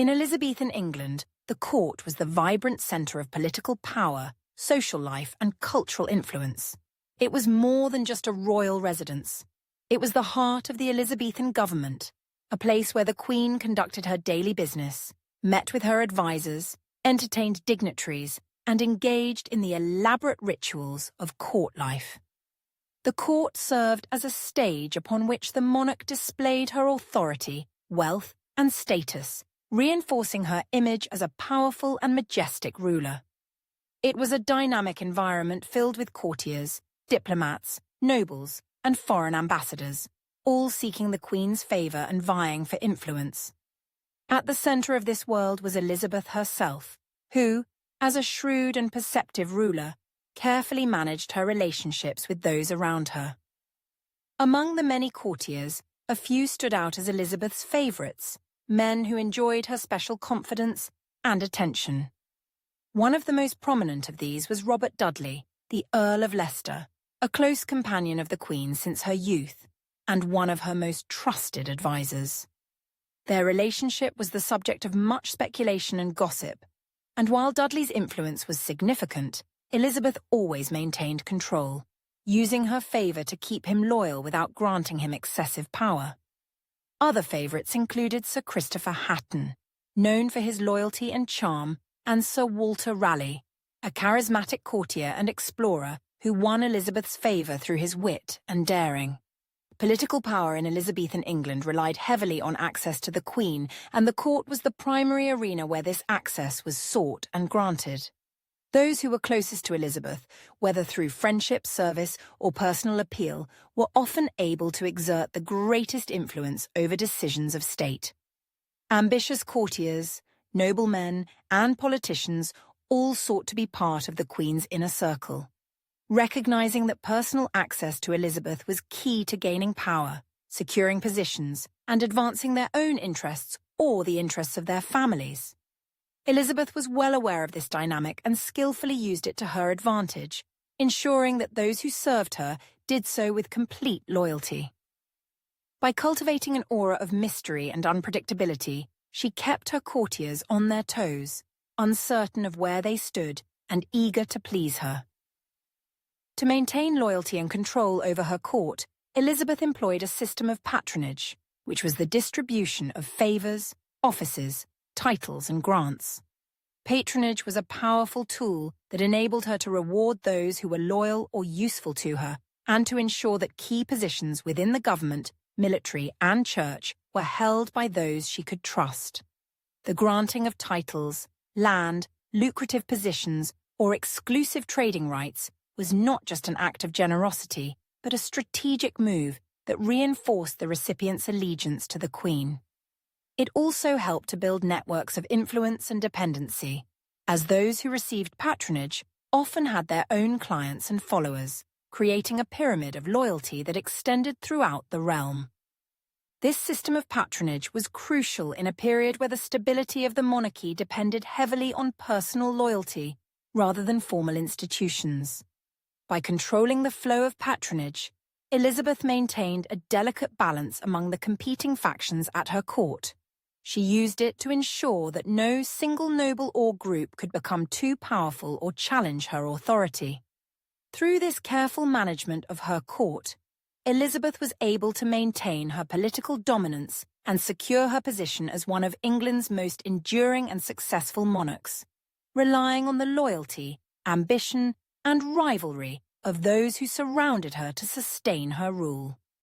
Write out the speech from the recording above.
In Elizabethan England, the court was the vibrant centre of political power, social life, and cultural influence. It was more than just a royal residence. It was the heart of the Elizabethan government, a place where the Queen conducted her daily business, met with her advisors, entertained dignitaries, and engaged in the elaborate rituals of court life. The court served as a stage upon which the monarch displayed her authority, wealth, and status, reinforcing her image as a powerful and majestic ruler. It was a dynamic environment filled with courtiers, diplomats, nobles, and foreign ambassadors, all seeking the Queen's favour and vying for influence. At the centre of this world was Elizabeth herself, who, as a shrewd and perceptive ruler, carefully managed her relationships with those around her. Among the many courtiers, a few stood out as Elizabeth's favourites, men who enjoyed her special confidence and attention. One of the most prominent of these was Robert Dudley, the Earl of Leicester, a close companion of the Queen since her youth, and one of her most trusted advisers. Their relationship was the subject of much speculation and gossip, and while Dudley's influence was significant, Elizabeth always maintained control, using her favour to keep him loyal without granting him excessive power. Other favourites included Sir Christopher Hatton, known for his loyalty and charm, and Sir Walter Raleigh, a charismatic courtier and explorer who won Elizabeth's favour through his wit and daring. Political power in Elizabethan England relied heavily on access to the Queen, and the court was the primary arena where this access was sought and granted. Those who were closest to Elizabeth, whether through friendship, service, or personal appeal, were often able to exert the greatest influence over decisions of state. Ambitious courtiers, noblemen, and politicians all sought to be part of the Queen's inner circle, recognizing that personal access to Elizabeth was key to gaining power, securing positions, and advancing their own interests or the interests of their families. Elizabeth was well aware of this dynamic and skillfully used it to her advantage, ensuring that those who served her did so with complete loyalty. By cultivating an aura of mystery and unpredictability, she kept her courtiers on their toes, uncertain of where they stood and eager to please her. To maintain loyalty and control over her court, Elizabeth employed a system of patronage, which was the distribution of favours, offices, titles, and grants. Patronage was a powerful tool that enabled her to reward those who were loyal or useful to her, and to ensure that key positions within the government, military, and church were held by those she could trust. The granting of titles, land, lucrative positions, or exclusive trading rights was not just an act of generosity, but a strategic move that reinforced the recipient's allegiance to the Queen. It also helped to build networks of influence and dependency, as those who received patronage often had their own clients and followers, creating a pyramid of loyalty that extended throughout the realm. This system of patronage was crucial in a period where the stability of the monarchy depended heavily on personal loyalty rather than formal institutions. By controlling the flow of patronage, Elizabeth maintained a delicate balance among the competing factions at her court. She used it to ensure that no single noble or group could become too powerful or challenge her authority. Through this careful management of her court, Elizabeth was able to maintain her political dominance and secure her position as one of England's most enduring and successful monarchs, relying on the loyalty, ambition, and rivalry of those who surrounded her to sustain her rule.